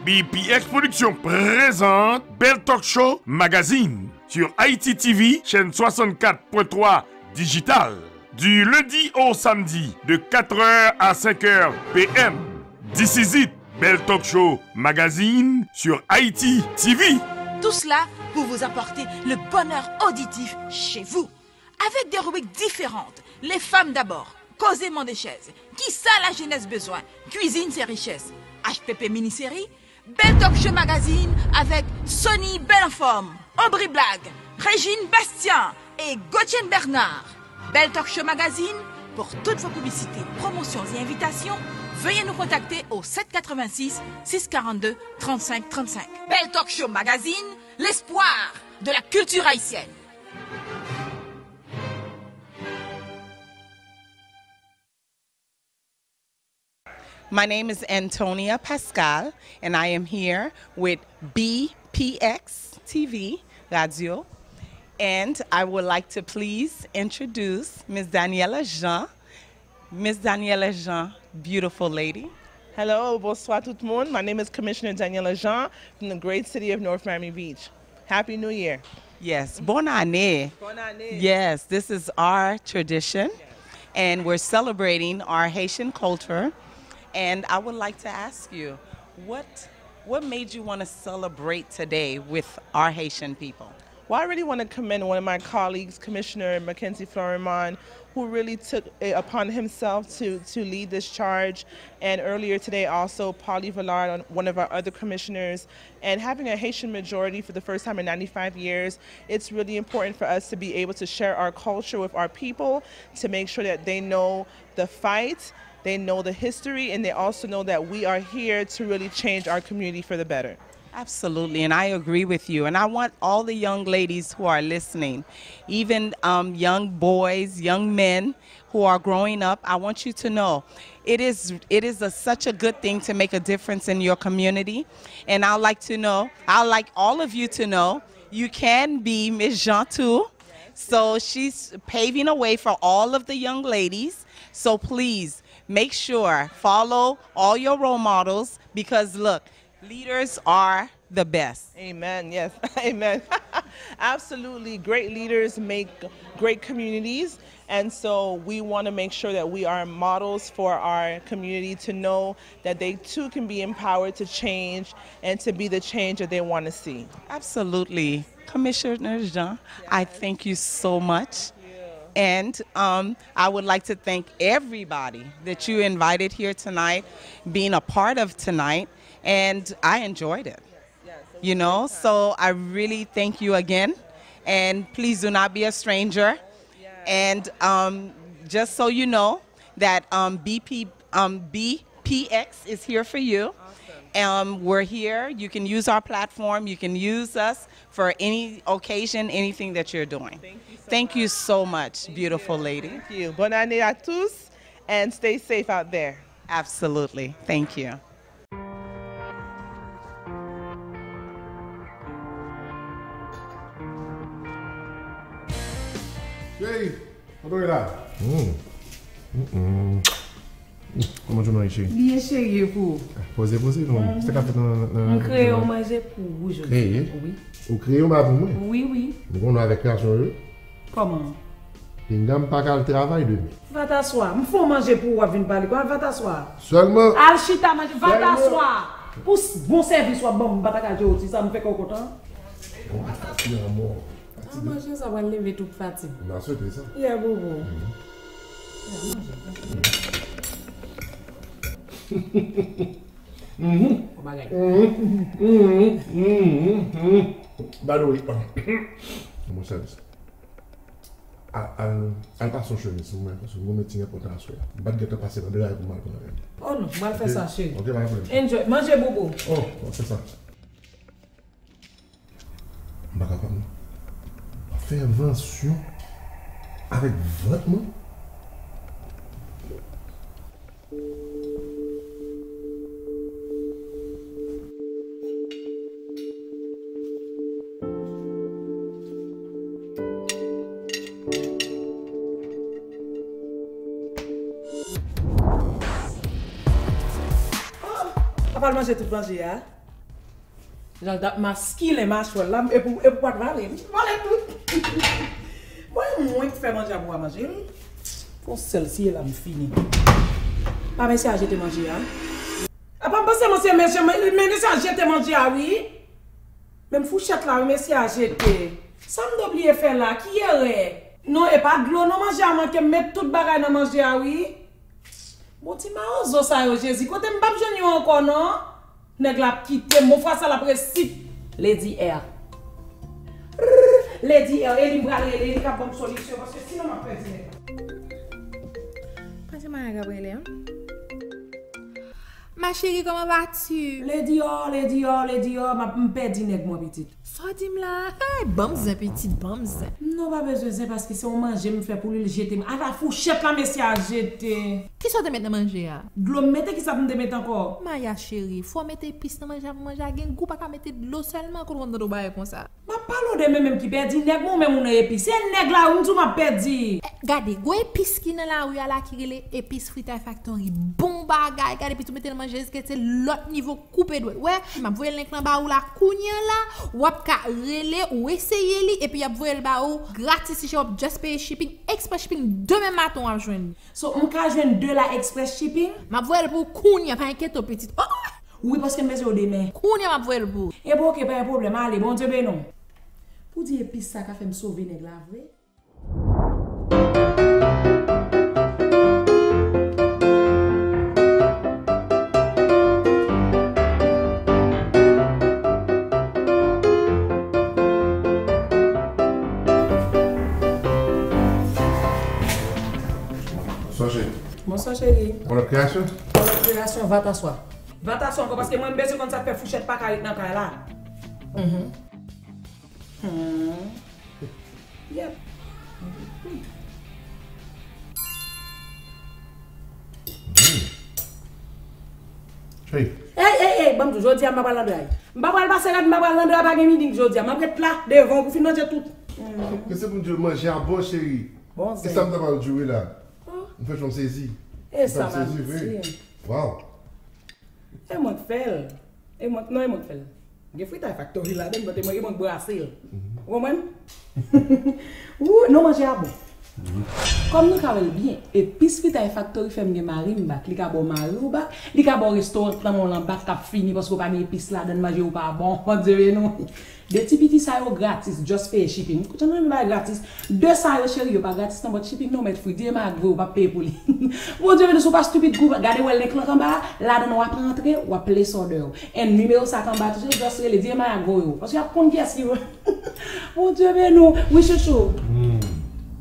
BPX Productions présente Belle Talk Show Magazine sur Haïti TV, chaîne 64.3 digital. Du lundi au samedi, de 4h à 5h PM. This is it, Belle Talk Show Magazine sur Haïti TV. Tout cela pour vous apporter le bonheur auditif chez vous. Avec des rubriques différentes. Les femmes d'abord. Causément des chaises. Qui ça la jeunesse besoin? Cuisine ses richesses. HPP mini-série. Belle Talk Show Magazine avec Sonny Belenforme, Aubry Blague, Régine Bastien et Gauthier Bernard. Belle Talk Show Magazine, pour toutes vos publicités, promotions et invitations, veuillez nous contacter au 786 642 35 35. Belle Talk Show Magazine, l'espoir de la culture haïtienne. My name is Antonia Pascal, and I am here with BPX TV Radio. And I would like to please introduce Ms. Daniela Jean. Ms. Daniela Jean, beautiful lady. Hello, bonsoir tout le monde. My name is Commissioner Daniela Jean from the great city of North Miami Beach. Happy New Year. Yes, bonne année. Bonne année. Yes, this is our tradition, and we're celebrating our Haitian culture. And I would like to ask you, what made you want to celebrate today with our Haitian people? Well, I really want to commend one of my colleagues, Commissioner Mackenzie Florimond, who really took it upon himself to lead this charge. And earlier today also, Paulie Villard, one of our other commissioners. And having a Haitian majority for the first time in 95 years, it's really important for us to be able to share our culture with our people, to make sure that they know the fight, they know the history, and they also know that we are here to really change our community for the better. Absolutely, and I agree with you. And I want all the young ladies who are listening, even young boys, young men who are growing up, I want you to know it is such a good thing to make a difference in your community. And I'd like all of you to know, you can be Ms. Jean too. So she's paving a way for all of the young ladies. So please, make sure, follow all your role models, because look, leaders are the best. Amen, yes, amen. Absolutely, great leaders make great communities, and so we want to make sure that we are models for our community to know that they too can be empowered to change and to be the change that they want to see. Absolutely. Commissioner Jean, I thank you so much. And I would like to thank everybody that you invited here tonight, being a part of tonight, and I enjoyed it. You know, so I really thank you again, and please do not be a stranger. And just so you know that BPX is here for you. We're here. You can use our platform. You can use us for any occasion, anything that you're doing. Thank you so much, beautiful lady. Thank you. Bonne année à tous, and stay safe out there. Absolutely. Thank you. Hey, what là? Comment tu manges ici? Bien chéri pour. Posez, non. C'est qu'à faire dans. On crée on manger pour vous. Créer? Oui. Ou créer on va pour moi? Oui. Nous on a avec personne. Comment? Une dame pas qu'à le travail demain. Va t'asseoir. Il faut manger pour venir parler. Va t'asseoir. Seulement. Alchita manger. Va t'asseoir. Pour bon service soit bon, va t'accager aussi. Ça me fait content. On va fatiguer à mort. Manger ça va lever toute fatigue. On a souhaité ça. Il y a beaucoup. Bah oui. Mon service. Elle passe son chemise, parce que vous mettez important à souhaiter. Je ne vais pas passer dans le drive pour mal pour la. Oh non, mal faire ça chez Ok, pas de problème. Enjoy, mangez beaucoup. Oh, c'est ça. Je ne vais pas faire invention avec votre nom. On va manger tout manger, hein? Genre, masquer les machos là, et pour pas te valer. Voilà tout. Moi, moins que faire manger à boire manger. Pour celle-ci, là, me fini. Pas merci à jeter manger, hein. Ah, pas penser, monsieur, merci à jeter manger, ah oui. Même fouchette là, merci à jeter. Ça me doit oublier faire là, qui est? Non, et pas de l'eau, non manger à manger, mettre tout bagage dans manger, ah oui. Bon, tu m'as osé ça, Jésus. Côté m'pas jeune encore, non? Nèg la quitter, mon fois ça la précise. Lady R. Lady R, elle me brale, elle a bonne solution parce que sinon m'a perdu. Passez-moi Gabrielle. Ma chérie, comment vas-tu? Lady R, m'a perdu nèg mon petit. Sorti là. Hey, bams, petite bams. Non, pas besoin parce que c'est on manger me fait pour lui jeter. À la fourchette là, monsieur a jeté. Qui sont te mettre manger à? De l'eau mettez qui ça me mettre encore? Maya chérie, faut mettre épices dans manger gain goût pas mettre de l'eau seulement qu'on rentre dans bail comme ça. Ma parle de même qui perdu nèg ou même on épice. C'est nèg là où tu m'a perdu. Regardez, go épices qui dans la rue à la qui les épices Frita Factory. Bon bagay, regardez puis tu mettez manger que c'est l'autre niveau coupé doit. Ouais, m'a voyer link dans ba ou la kounya là, ou ka relé ou essayer li et puis y a voyer le ba ou gratis si shop just pay shipping, express shipping demain matin à joindre. So on ka joindre de la express shipping? M'a voyer pour kounya pas inquiète petite. Oh! Oui parce que mes au demain. Kounya m'a voyer pour. Et bon OK pas un problème, allez bon Dieu ben non. Pour dire épice ça ka fait me sauver nèg la vrai. Bonsoir chérie. Bonne création. Bonne création, va t'asseoir. Va t'asseoir encore parce que moi, je besoin quand ça fait fouchette pas carré dans le là. Yep. Hey. Hey, bon, je dis à ma balle d'oeil. Ma balle passer là, ma balle d'oeil pas midi, je dis. Ma prête là devant pour financer tout. Qu'est-ce que vous manger à bon chérie? Bon, c'est ça me va jouer là. On fait comme saisie. Et ça va. Wow. Et moi fait. Et moi non, et moi fait. Je fais ta factory là, donc moi je brasser. Vous comprenez? Ouh, non manger à bon. Comme nous savons bien, et puis si ta factory fait me marimba, li ka bon marouba, li ka bon restaurant dans mon lambac cap fini parce que pas ni épice là dans manger ou pas bon, on dirait non. Des petits ça yo gratis, just pay shipping. Quand on pas gratis, 200 € chérie yo pas gratis, non but shipping non mettre free, dire ma gros pas payer pour lui. Bon Dieu, ne sois pas stupide, regardez où l'écran en bas, là dans on va rentrer, on va place order. Et numéro ça en bas, toujours just le dire ma gros parce qu'il y a plein de pièces qui bon Dieu, mais non, oui chouchou.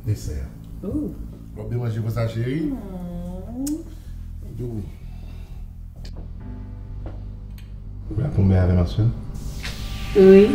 Dessert. Oh. On va bien manger pour ça, chérie. Vous la tomber avec ma soeur? Oui.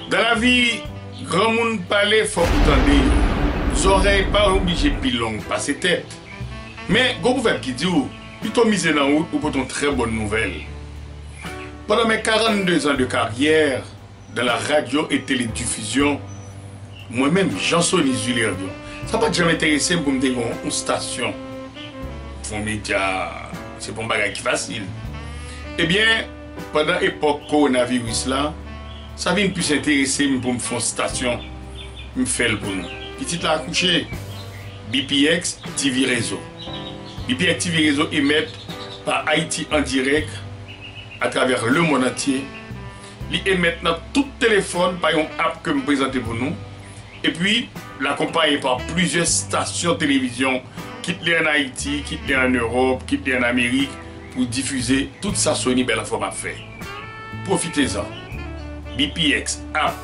Dans la vie, grand monde parle, faut entendre. Les oreilles pas obligées plus longues, passer tête. Mais, go pouvez qui dit, plutôt miser dans route pour une très bonne nouvelle. Pendant mes 42 ans de carrière dans la radio et télédiffusion, moi-même, Jean-Sony Julien, ça n'a pas jamais intéressé pour me dire une station. Pour un média, c'est pas un bagage qui facile. Eh bien, pendant l'époque coronavirus là, ça vient plus intéresser pour me faire une station, me faire pour nous. Petite là accouché, BPX TV Réseau. BPX TV Réseau émet par Haïti en direct à travers le monde entier. Ils émettent dans tout téléphone par une app que je présente pour nous. Et puis, l'accompagne par plusieurs stations de télévision qui sont en Haïti, qui sont en Europe, qui sont en Amérique pour diffuser toute sa Sony belle format fait. Profitez-en. BPX, app,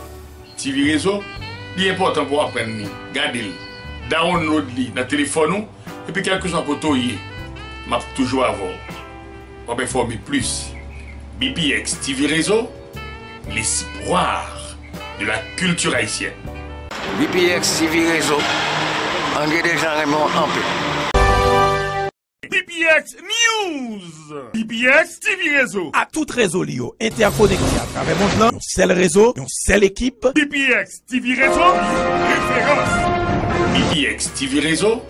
TV Réseau, c'est important pour apprendre. Gardez-le, download-le dans le téléphone et puis quelque chose pour toi, m'a toujours avoir. Pour informer plus. BPX TV Réseau, l'espoir de la culture haïtienne. BPX TV Réseau, André Desjardins en paix. BPX News! BPX TV Réseau. À tout réseau Lio, interconnecté à travers le monde là, un seul réseau, une seule équipe. BPX TV Réseau, référence. BPX TV Réseau,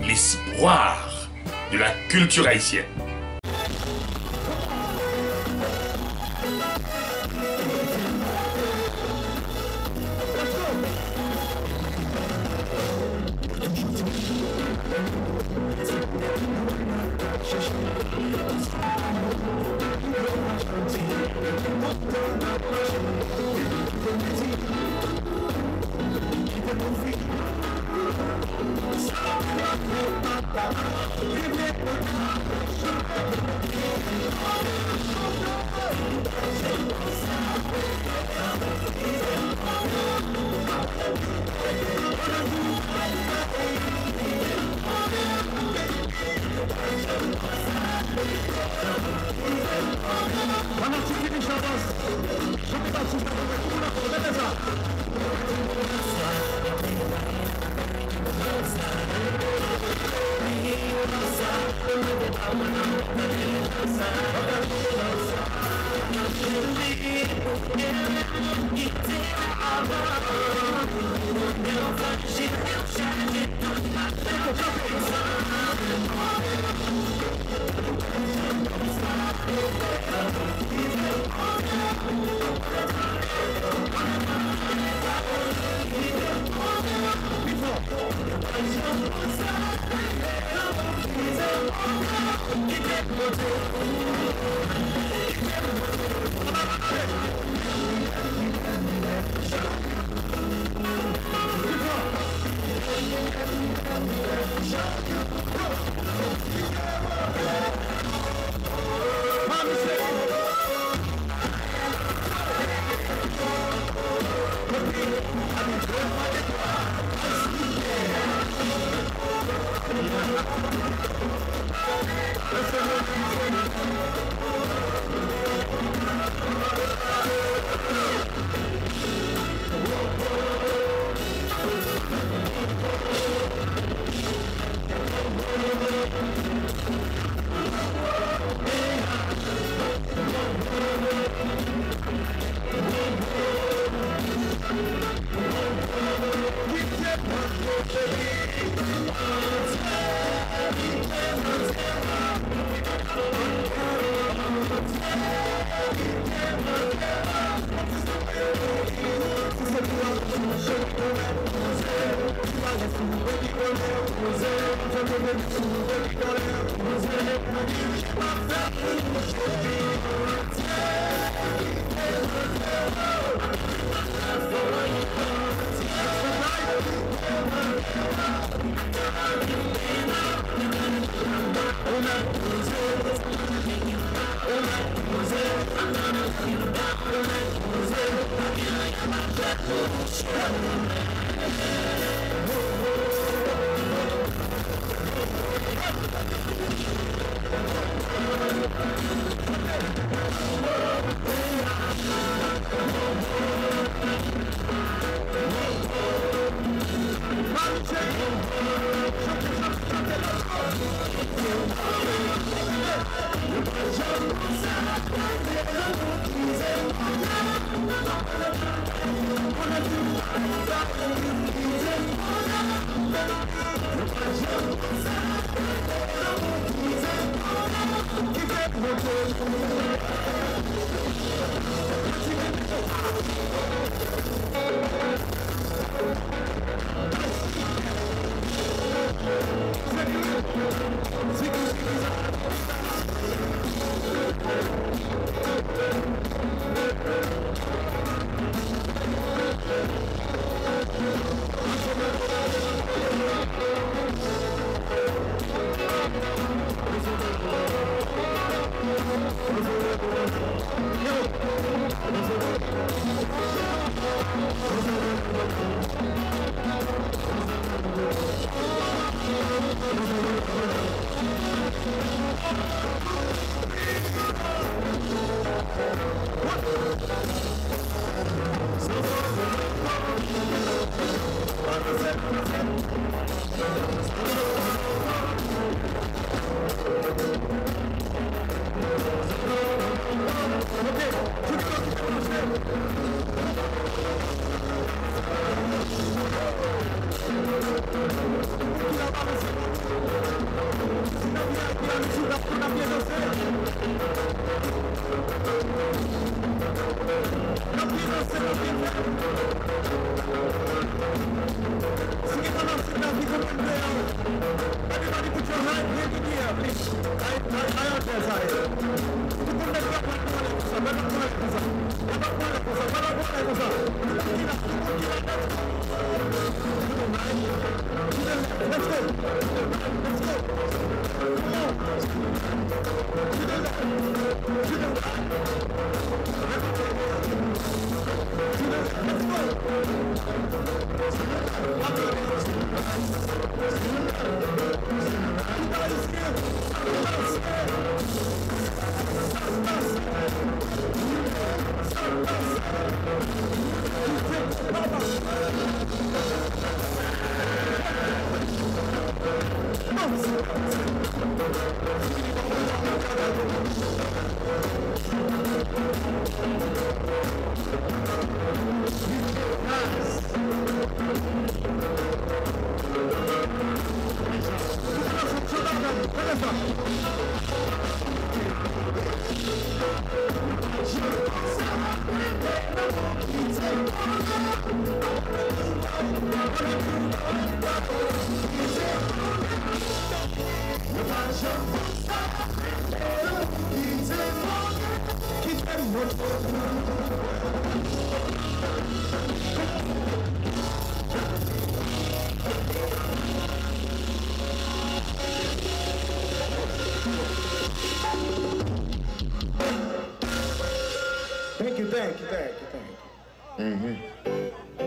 l'espoir de la culture haïtienne.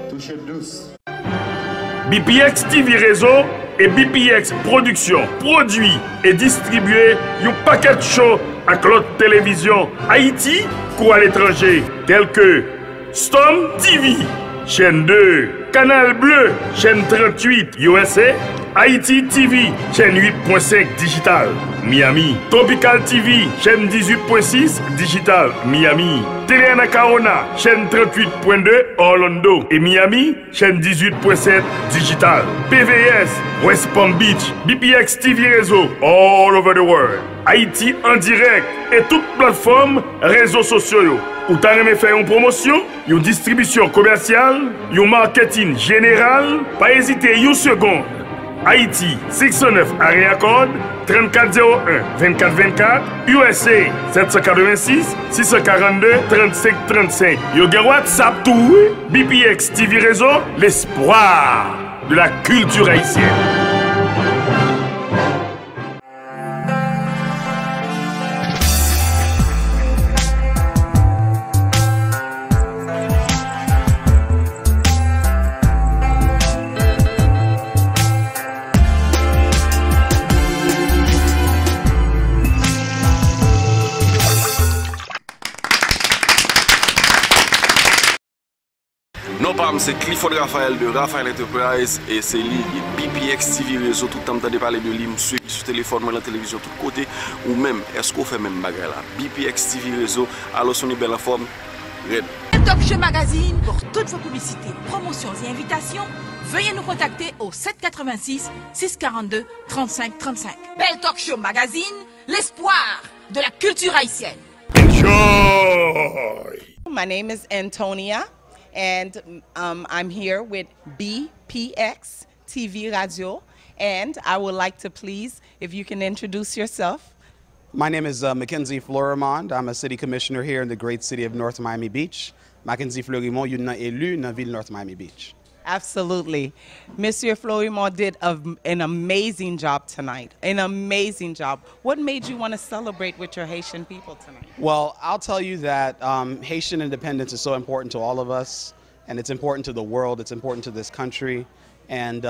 Touchez douce. BPX TV Réseau et BPX Production produit et distribué un paquet de shows à l'autre télévision Haïti ou à l'étranger, tels que Storm TV, chaîne 2, Canal Bleu, chaîne 38 USA, Haïti TV, chaîne 8.5 digital, Miami, Tropical TV, chaîne 18.6 digital, Miami, Télé Anacaona, chaîne 38.2 Orlando et Miami, chaîne 18.7 digital, PVS, West Palm Beach, BPX TV Réseau, all over the world, Haïti en direct et toutes plateformes réseaux sociaux. Ou t'as aimé faire une promotion, une distribution commerciale, un marketing général, pas hésiter une seconde. Haïti 609 area code 3401 2424 USA 786 642 3535. Yo gen WhatsApp tout, BPX TV Réseau, l'espoir de la culture haïtienne. C'est Clifford Raphaël de Raphaël Enterprise et c'est lui BPX TV Réseau. Tout le temps de parler de lui, sur téléphone, dans la télévision, tout côté. Ou même, est-ce qu'on fait même bagarre là? BPX TV Réseau, alors son belle forme, red. Talk Show Magazine, pour toutes vos publicités, promotions et invitations, veuillez nous contacter au 786 642 35 35. Belle Talk Show Magazine, l'espoir de la culture haïtienne. Enjoy! My name is Antonia. And I'm here with BPX TV Radio, and I would like to please, if you can introduce yourself. My name is Mackenzie Florimond. I'm a city commissioner here in the great city of North Miami Beach. Mackenzie Florimond, you're élu dans la ville North Miami Beach. Absolutely. Monsieur Florimond did an amazing job tonight, an amazing job. What made you want to celebrate with your Haitian people tonight? Well, I'll tell you that Haitian independence is so important to all of us, and it's important to the world, it's important to this country. And,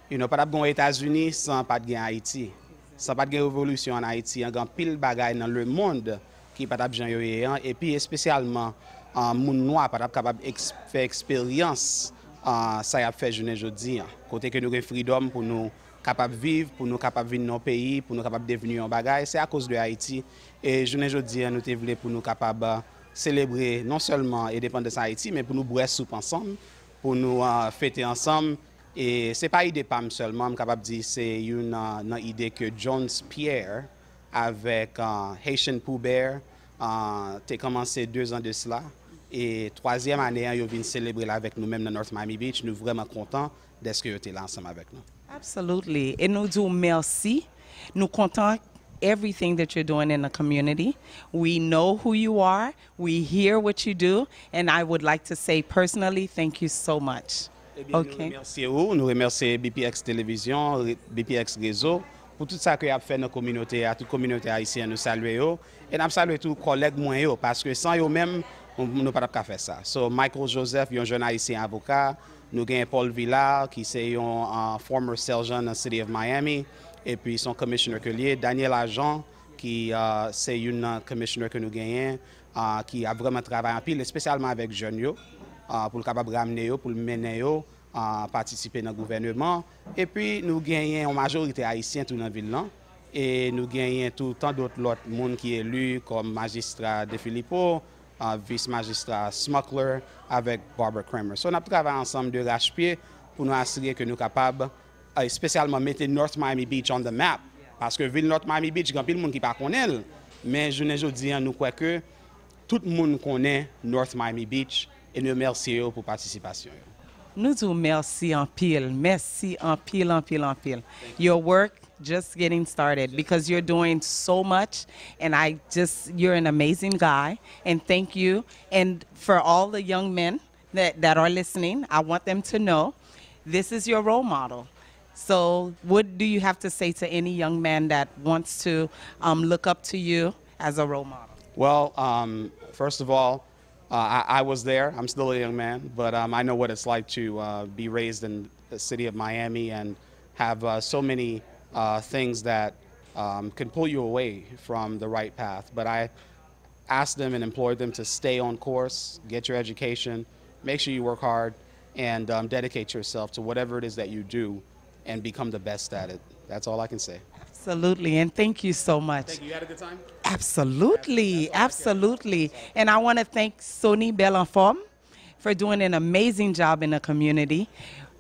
you know, pas d'abord aux États-Unis sans pas de Haïti. Sans pas de révolution en Haïti, il y a un pile bagaille dans le monde qui pas d'abord et puis spécialement moun noir pas capable faire expérience ça y a fait journée aujourd'hui côté que nous avons freedom pour nous capable vivre pour nous capable vivre dans nos pays pour nous capable devenir un bagage c'est à cause de Haïti et journée aujourd'hui nous te voulons pour nous capable célébrer non seulement l'indépendance Haïti mais pour nous boire soupe ensemble pour nous fêter ensemble et c'est pas idée PAM seulement je capable dire c'est une idée que Jones Pierre avec Haitian Pooh Bear t'es commencé 2 ans de cela. Et troisième année, ils viennent célébrer là avec nous-mêmes dans North Miami Beach. Nous sommes vraiment contents d'être qu'ils étaient là ensemble avec nous. Absolutely. Et nous disons merci. Nous comptons everything that you're doing in the community. We know who you are. We hear what you do. And I would like to say personally, thank you so much. Okay. Nous remercions BPX Télévision, BPX Réseau pour tout ça que a fait dans la communauté, à toute communauté haïtienne. Nous saluons et nous saluons tous les collègues moins parce que sans eux même on ne peut pas faire ça. So Michael Joseph, un jeune haïtien avocat. Nous avons Paul Villar qui est un former sergeant dans la City of Miami. Et puis son commissioner collier, Daniel Agent, qui c'est une commissioner que nous gagnons, qui a vraiment travaillé en pile, spécialement avec jeunes, pour le capable de ramener, pour le mener, participer dans le gouvernement. Et puis nous gagnons en majorité haïtienne tout dans la ville. Et nous gagnons tout le temps d'autres monde qui est élu comme magistrat De Filippo, vice-magistrat Smuckler avec Barbara Kramer. So, on a travaillé ensemble de rache-pied pour nous assurer que nous sommes capables, spécialement mettre North Miami Beach on the map. Parce que ville North Miami Beach, il y a plein de monde qui ne connaît pas. Mais je ne dis pas, nous croyons que tout le monde connaît North Miami Beach et nous remercions pour la participation. Nous disons merci en pile. Merci en pile, en pile, en pile. Your work just getting started because you're doing so much and you're an amazing guy and thank you. And for all the young men that are listening, I want them to know this is your role model. So what do you have to say to any young man that wants to look up to you as a role model? Well, first of all, I was there. I'm still a young man, but I know what it's like to be raised in the city of Miami and have so many things that can pull you away from the right path. But I asked them and implored them to stay on course, get your education, make sure you work hard, and dedicate yourself to whatever it is that you do and become the best at it. That's all I can say. Absolutely, and thank you so much. Thank you. You had a good time? Absolutely, absolutely. And I want to thank Sony Belenfort for doing an amazing job in the community.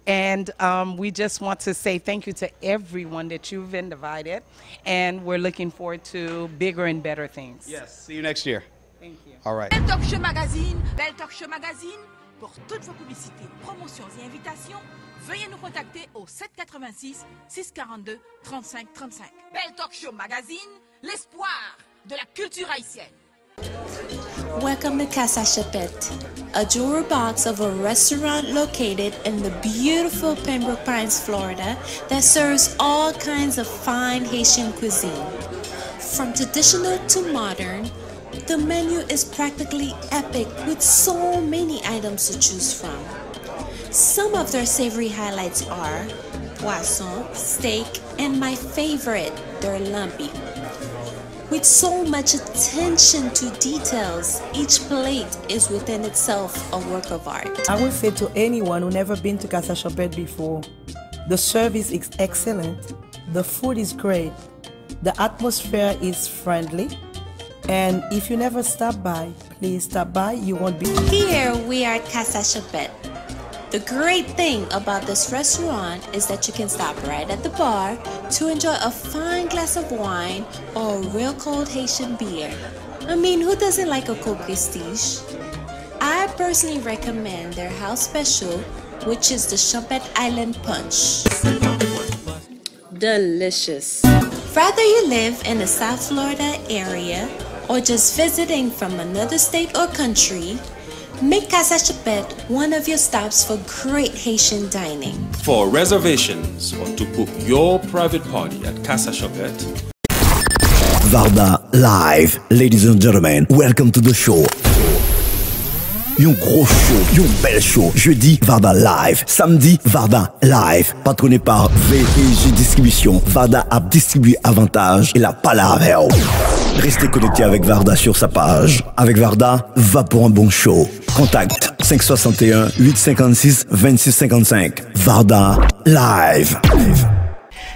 And we just want to say thank you to everyone that you've invited. And we're looking forward to bigger and better things. Yes, see you next year. Thank you. All right. Belle Talk Show Magazine, Belle Talk Show Magazine, pour toutes vos publicités, promotions et invitations, veuillez nous contacter au 786 642 35 35. Belle Talk Show Magazine, l'espoir de la culture haïtienne. Welcome to Casa Chapette, a jewelry box of a restaurant located in the beautiful Pembroke Pines, Florida, that serves all kinds of fine Haitian cuisine. From traditional to modern, the menu is practically epic with so many items to choose from. Some of their savory highlights are poisson, steak, and my favorite, their lambi. With so much attention to details, each plate is within itself a work of art. I would say to anyone who never been to Casa Chapette before, the service is excellent, the food is great, the atmosphere is friendly, and if you never stop by, please stop by, you won't be... Here we are at Casa Chapette. The great thing about this restaurant is that you can stop right at the bar to enjoy a fine glass of wine or a real cold Haitian beer. I mean, who doesn't like a cold prestige? I personally recommend their house special, which is the Chapette Island Punch. Delicious. Whether you live in the South Florida area or just visiting from another state or country, make Casa Chapette one of your stops for great Haitian dining. For reservations or to book your private party at Casa Chapette, Varda Live. Ladies and gentlemen, welcome to the show. Yon gros show, yon bel show. Jeudi, Varda Live. Samedi, Varda Live. Patroné par VEG Distribution. Varda a distribué avantage et la palabra. Restez connectés avec Varda sur sa page. Avec Varda, va pour un bon show. Contact 561 856 2655. Varda Live.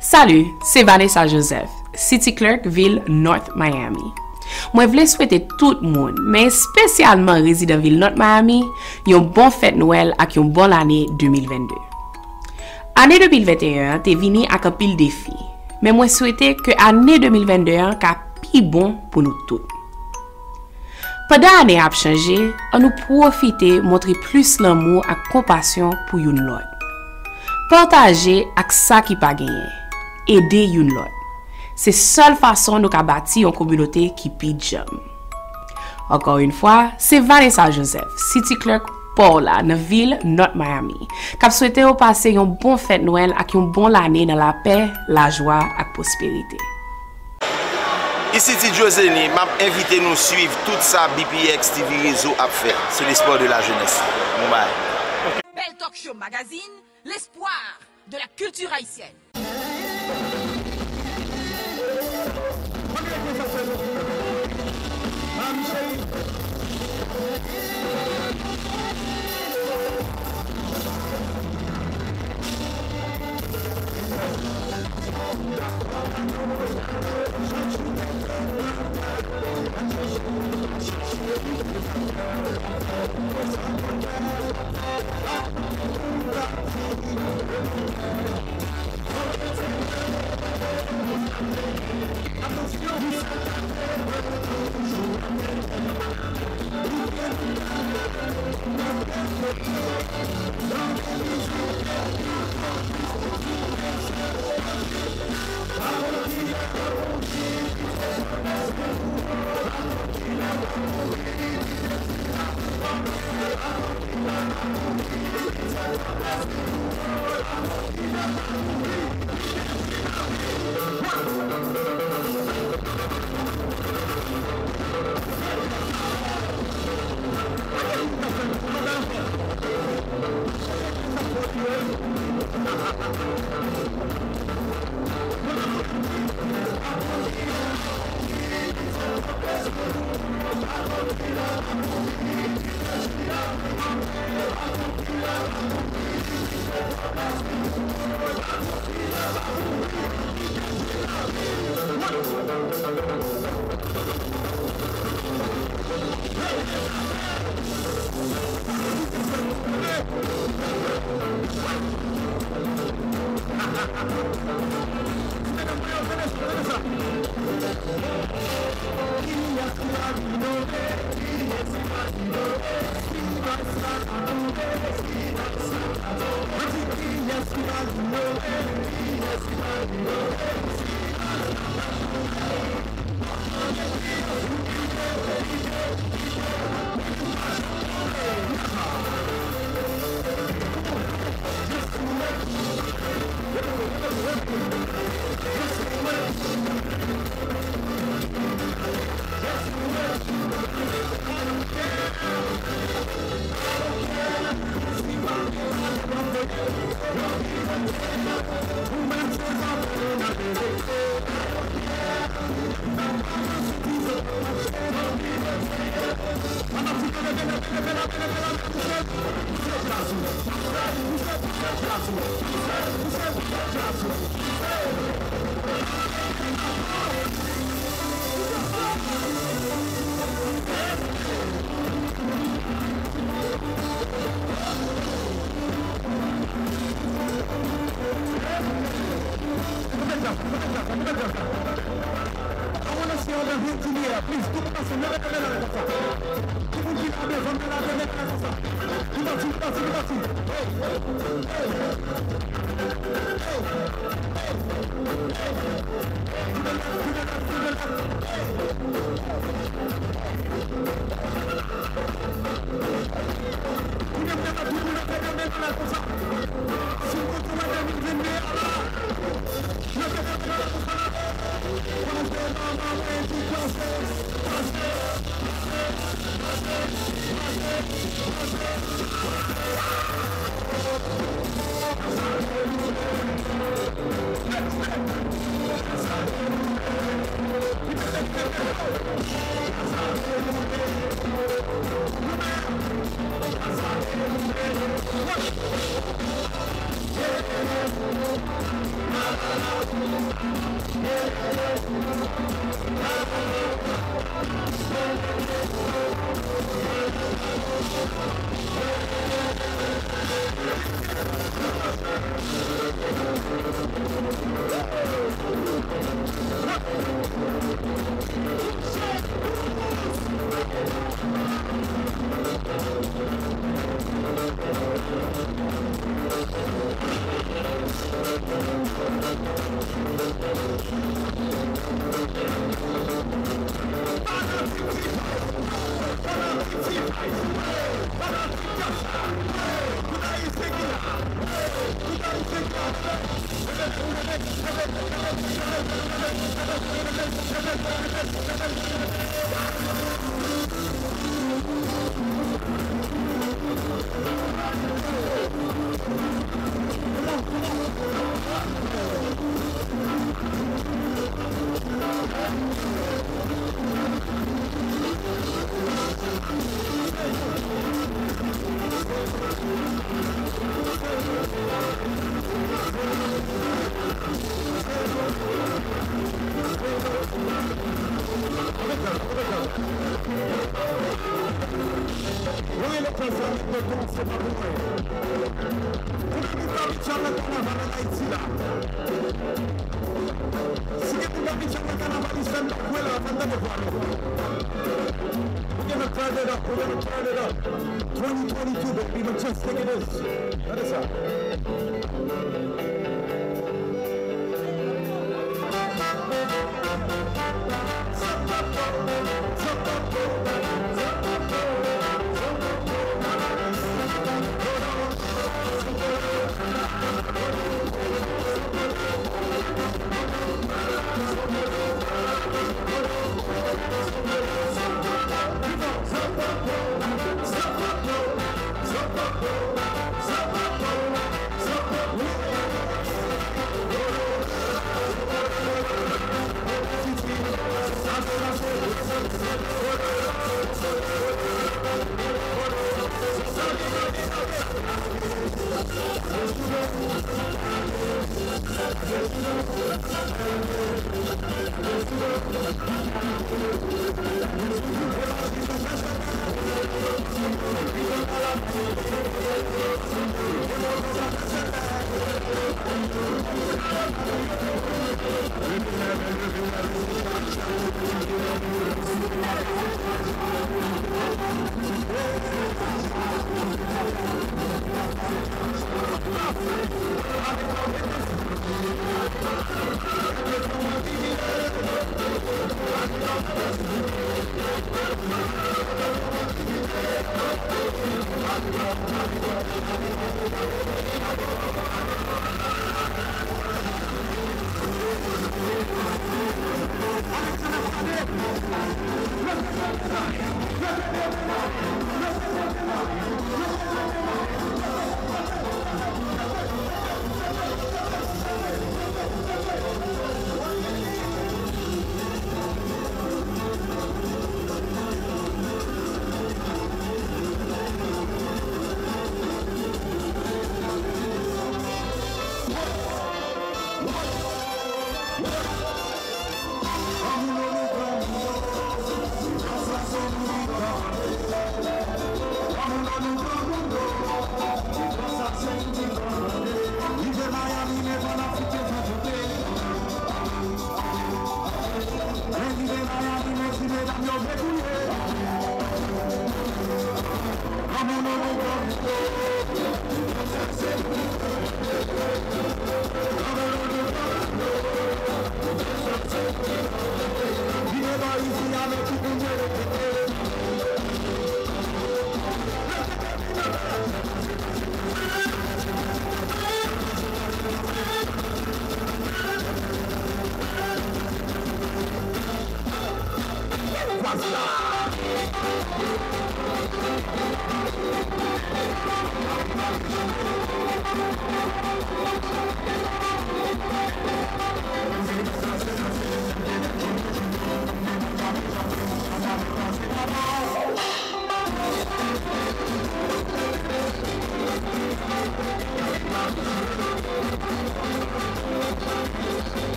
Salut, c'est Vanessa Joseph, City Clerk, ville North Miami. Moi, je voulais souhaiter tout le monde, mais spécialement résident ville North Miami, une bonne fête Noël et une bonne année 2022. Année 2021, t'es venu avec un pile défi, mais moi souhaite que année 2021 soit plus bon pour nous tous. Pendant l'année a changé, on nous profiter montrer plus l'amour et compassion pour une l'autre. Partager avec ça qui pas gagné. Aider une l'autre. C'est seule façon nous bâtir une communauté qui pidjam. Encore une fois, c'est Vanessa Joseph, City Clerk pour la ville North Miami, qui a souhaité passer une bonne fête Noël et une bonne année dans la paix, la joie et la prospérité. Ici, Joseni, m'a invité nous suivre tout ça BPX TV Réseau à faire. C'est l'espoir de la jeunesse. Belle Talk Show Magazine, l'espoir de la culture haïtienne.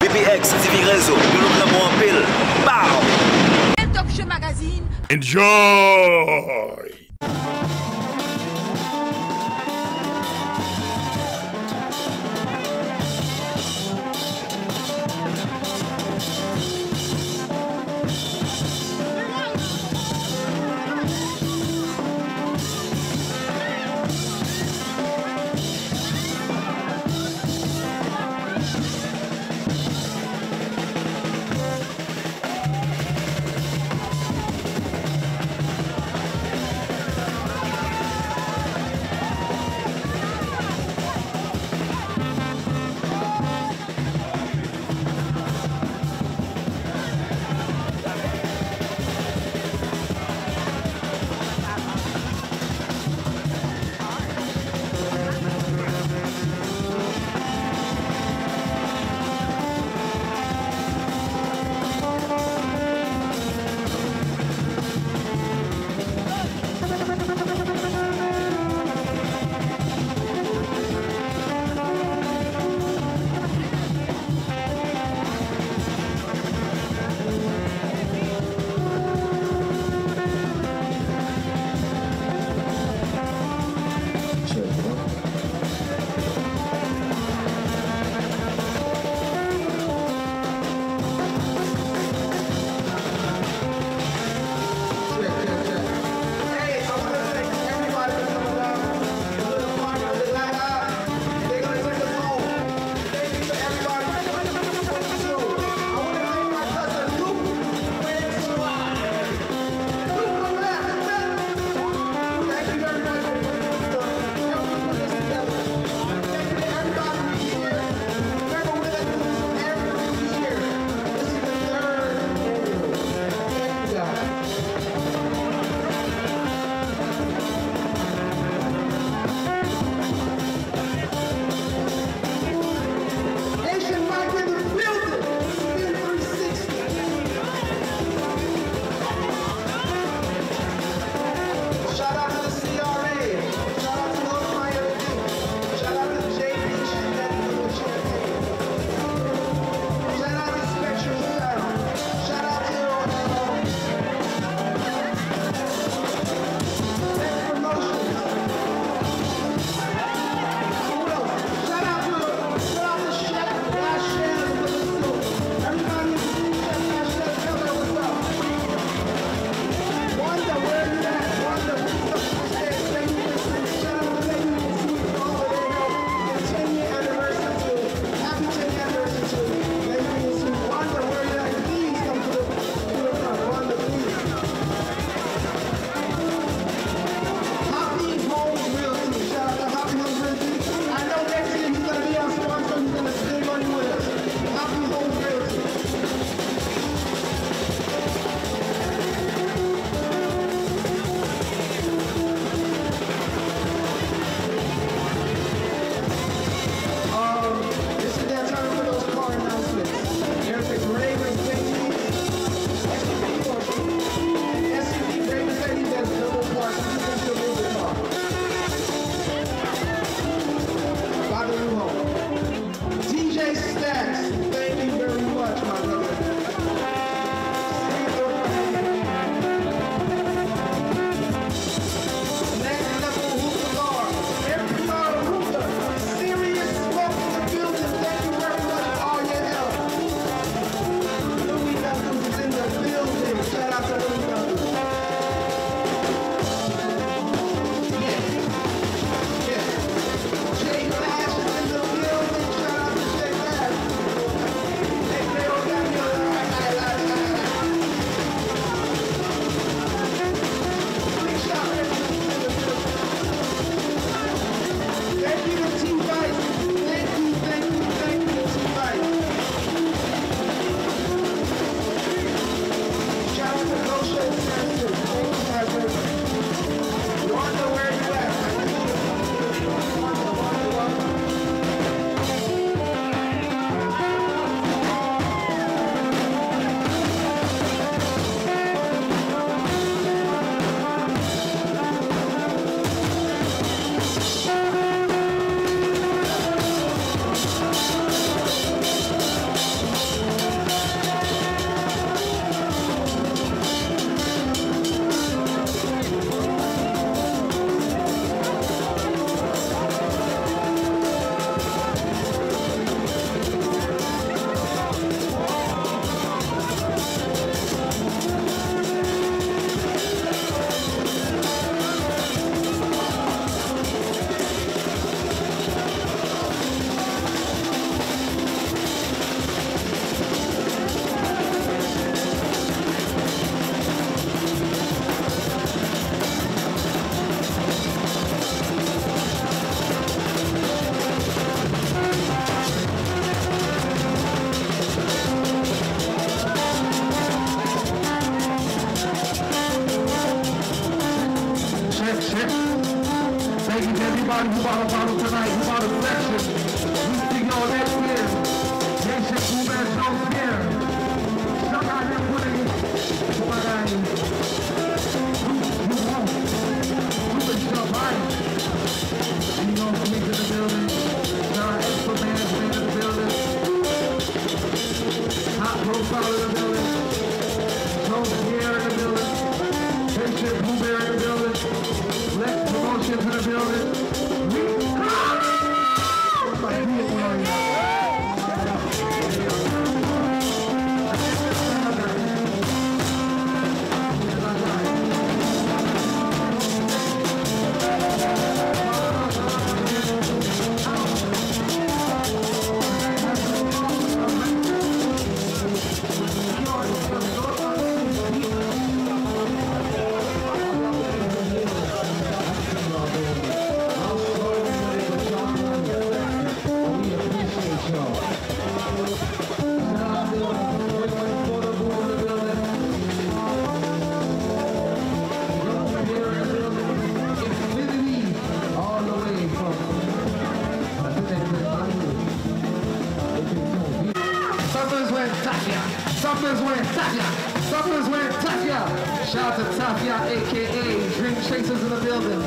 BPX TV Réseau, nous nous prenons en pile. Bow! Bell Talk Show Magazine. Enjoy! party, who bought a bottle tonight? Who bought a section? We see y'all next year. Nation Coolman Jones here. Shout out here putting it. Oh my God. You won't. You can jump right. And you know Sweet in the building. Shout out Expo Management in the building. Hot Profile in the building. Jones here in the building. Nation Blueberry in the building. Let's Promotions in the building. Summers went Tafia. Shout out to Tafia, aka Dream Chasers in the building.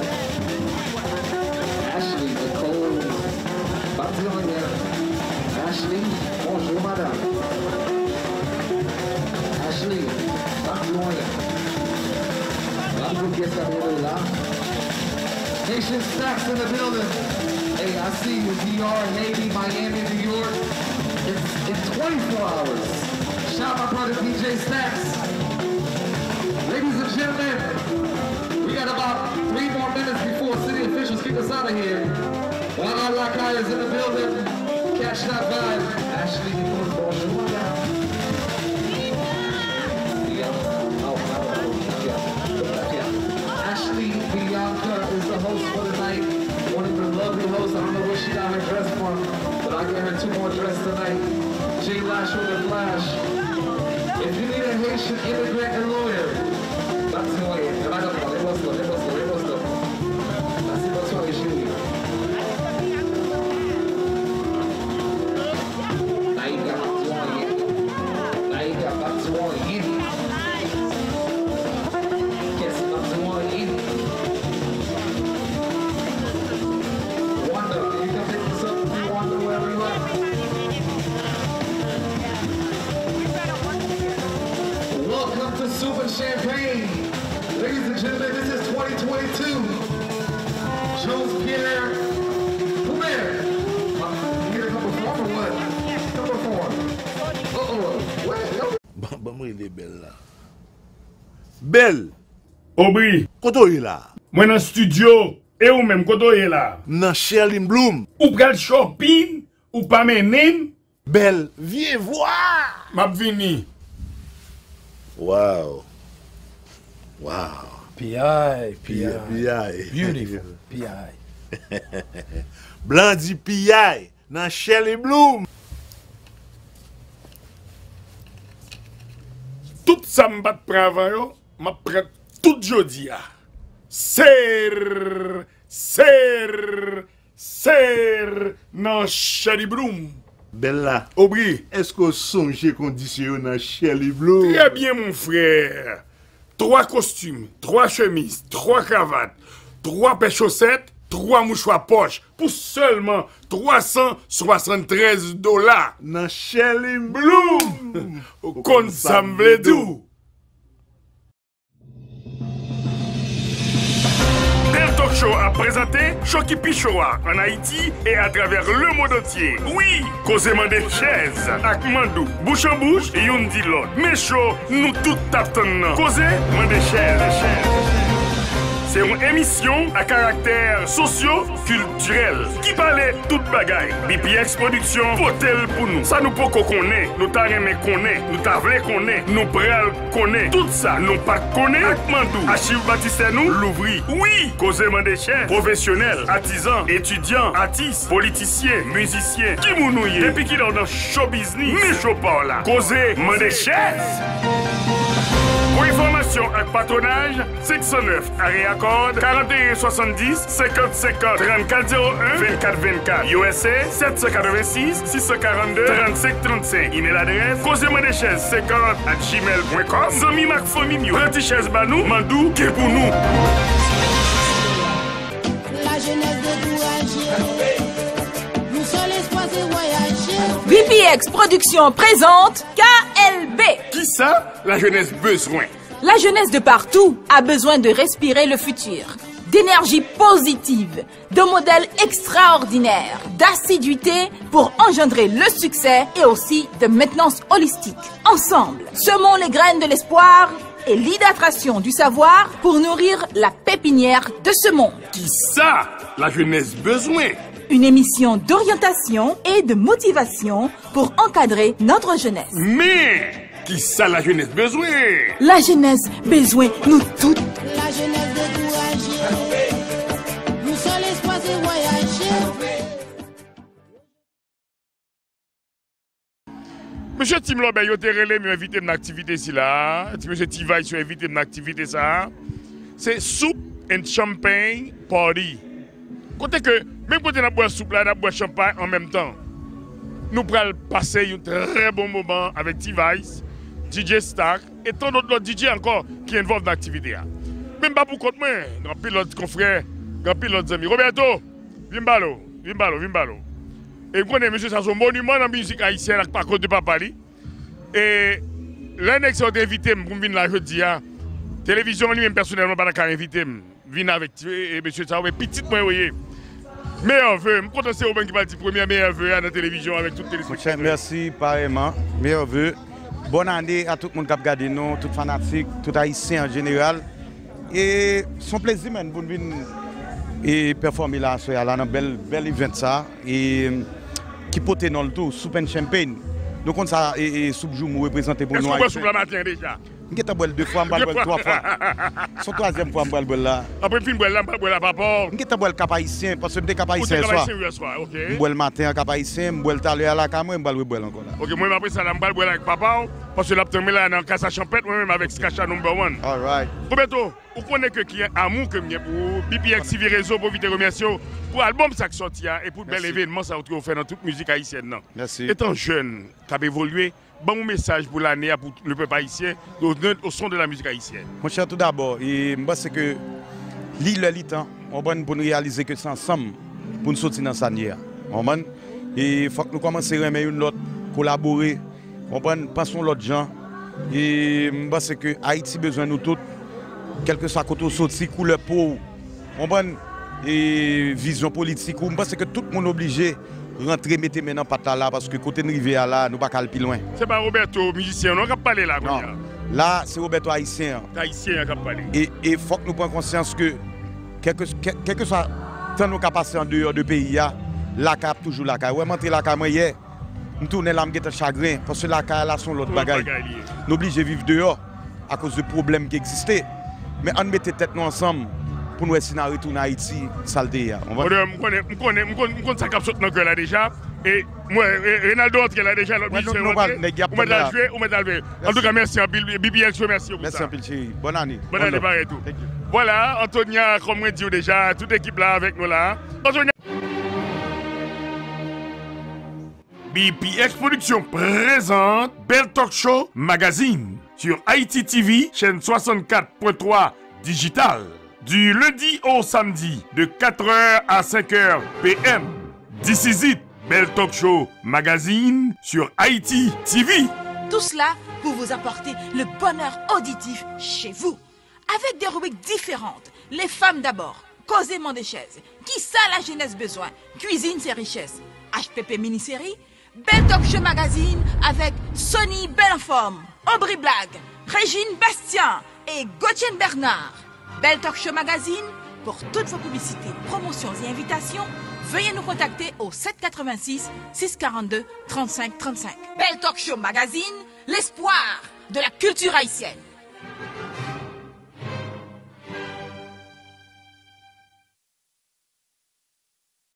Ashley, Nicole, Batilia. Ashley, bonjour madame. Ashley, Batilia. Nation Stacks in the building. Hey, I see you, DR, Navy, Miami, New York. It's 24 hours. Shout out my brother DJ Stacks. Ladies and gentlemen, we got about 3 more minutes before city officials kick us out of here. While Lakai is in the building, catch that vibe. Ashley, you know bonjour. Ashley Bianca is the host for the night. One of the lovely hosts. I don't know what she got her dress for, but I get her 2 more dresses tonight. J Lash with a flash. If you need a Haitian immigrant and lawyer, that's the way. And I don't know, it was good. That's what we should do. Naika Batsuani. Yes, Batsuani. Wanda, you can pick this up if you wonder wherever you are. Welcome to Super Champagne. Ladies and gentlemen, this is 2022. Jones Pierre. Come here. You gonna come perform or what? Come perform. Bon, moi, il est belle là. Belle. Aubry. Koto est là. Moi dans studio. Et ou même koto est là. Dans Sherlyn Bloom. Ou pral shopping. Ou pas menen. Belle. Viens voir. M'a vini. Wow. P.I. Beautiful. P.I. Blandi P.I. Dans Sherlyn Bloom. Tout ça m'bat pravan yo, m'a prêt tout jodi a. Ser nan Sherlyn Bloom. Bella. Aubry. Est-ce que songe condition dans Sherlyn Bloom? Très bien mon frère. 3 costumes, 3 chemises, 3 cravates, 3 paires chaussettes, 3 mouchoirs poche pour seulement $373. Dans Sherlyn Bloom. Kon sa m'vle dou. Bell Talk Show a présenté Choki Pichoa en Haïti et à travers le monde entier. Oui, causément des chaises, ak mandou, bouche en bouche et yon dit l'autre. Mais chaud, nous tout tapons. Causément des chaises. C'est une émission à caractère socio-culturel qui parlait toute bagaille. BPX Production, potel pour nous. Ça nous pas qu'on connaît, nous t'a aimé connaît, nous t'a vle connaît, nous pral connaît. Tout ça, nous pas connaît. Akmandou, Achille Baptiste nous, l'ouvri. Oui, causément des chefs, professionnels, artisans, étudiants, artistes, politiciens, musiciens. Qui mounouye, depuis qu'il est dans show business, mais show par là. Causément des chefs. Pour information et patronage, 609 area code 41 70 50 50 34 01 24 24 USA 786 642 35 35. Email adresse causements des chaises 50@gmail.com. Zami Mac famille, petit chaise banou, mandou qui pour nous. La jeunesse découragée, nous sommes l'espoir de voyager. BPX Production présente KLB. Qui ça? La jeunesse besoin. La jeunesse de partout a besoin de respirer le futur, d'énergie positive, de modèles extraordinaires, d'assiduité pour engendrer le succès et aussi de maintenance holistique. Ensemble, semons les graines de l'espoir et l'hydration du savoir pour nourrir la pépinière de ce monde. Qui ça? La jeunesse besoin. Une émission d'orientation et de motivation pour encadrer notre jeunesse. Mais qui ça la jeunesse besoin? La jeunesse besoin, nous toutes. La jeunesse découragée, nous sommes l'espoir de voyager. Monsieur Tim Lobel, vous avez relé m'inviter à une activité ici là. Monsieur Tivaï, vous invité à une activité ça. C'est soup and champagne party. Côté que même quand on a boire soupe là, on a boire champagne en même temps. Nous pourrons passer un très bon moment avec T-Vice, DJ Stark et tant d'autres DJ encore qui involvent dans l'activité. Même pas pour compte moi, grand pilote confrère, grand pilote amis. Roberto, Vimbalo. Et vous connaissez, monsieur, c'est un monument dans la musique haïtienne, par contre de Papali. Et l'un qui a invité pour venir là jeudi, télévision lui-même personnellement, pas d'accord invité, venir avec monsieur Saoube, petit moi, vous voyez. Meilleur vœu, je suis content que c'est Robin qui va dire premier meilleur vœu à la télévision avec toutes les téléspectateurs. Merci, pareillement. Meilleur vœu. Bonne année à tout le monde qui a regardé nous, tout fanatique, tout haïtien en général. Et son plaisir même pour venir et performer là, c'est un bel event ça. Et qui porte dans le tout, soupe and champagne. Donc on ça et soupe jour nous représenter pour nous. Est-ce qu'on boit soupe la matin déjà? Je vais boire 2 fois, je vais boire 3 fois. C'est la 3e fois que je bois là. Après, je vais boire la papa. Je vais boire le cap haïtien, parce que je suis cap haïtien ce soir. Je bois le matin à cap haïtien, je bois le talé à la cam, je vais boire encore là. Ok, moi après ça, je vais boire avec papa, parce que là, je suis là dans Casa Champette, moi-même avec Skacha number 1. All right. Roberto, vous connaissez que qui est amour que j'ai pour BPX TV Réseau, pour vite remercier, pour l'album ça qui sorti et pour le bel événement ça que vous faites dans toute musique haïtienne. Merci. Étant jeune, tu as évolué. Bon message pour l'année pour le peuple haïtien au son de la musique haïtienne. Mon cher, tout d'abord, je pense que le temps, on va pour nous réaliser que c'est ensemble pour nous sortir dans sa nière. Et il faut que nous commencions à remettre une autre, collaborer, pensons l'autre gens. Et je pense que Haïti a besoin de nous tous, quel que soit côté sorti, couleur peau, et vision politique. Je pense que tout le monde est obligé rentrer, mettre maintenant pas là parce que côté de Rivière là, nous pas aller plus loin. C'est pas Roberto musicien, on va parler là. Non. Là, c'est Roberto haïtien. Haïtien qui parler. Et il faut que nous prenions conscience que quel que soit tant nos capacités en dehors de pays, la cap toujours la cap. Ouais, monter la cap moi hier, nous tourner là me chagrin parce que la cap là sont l'autre bagaille. Nous obligés vivre dehors à cause de problèmes qui existaient. Mais on mettait tête nous ensemble. Pour nous essayer de retourner à Haïti, saleté. On connaît ça cap saute dans cœur là déjà. Et moi, Ronaldo entre là déjà. On met la jouer, on met la lever. En tout cas, merci à BPX, merci beaucoup. Merci à Pilchi. Bonne année. Bonne année, pareil tout. Voilà, Antonia, comme on dit déjà, toute l'équipe là avec nous là. Antonia. BPX Production présente Bell Talk Show Magazine sur Haïti TV, chaîne 64.3 digital. Du lundi au samedi, de 4h à 5h PM. This is it, Bell Talk Show Magazine sur Haïti TV. Tout cela pour vous apporter le bonheur auditif chez vous. Avec des rubriques différentes. Les femmes d'abord, causements des chaises. Qui ça la jeunesse besoin? Cuisine ses richesses. HPP mini-série. Bell Talk Show Magazine avec Sonny Belenforme, Aubry Blague, Régine Bastien et Gauthier Bernard. Bell Talk Show Magazine, pour toutes vos publicités, promotions et invitations, veuillez nous contacter au 786 642 35 35. Bell Talk Show Magazine, l'espoir de la culture haïtienne.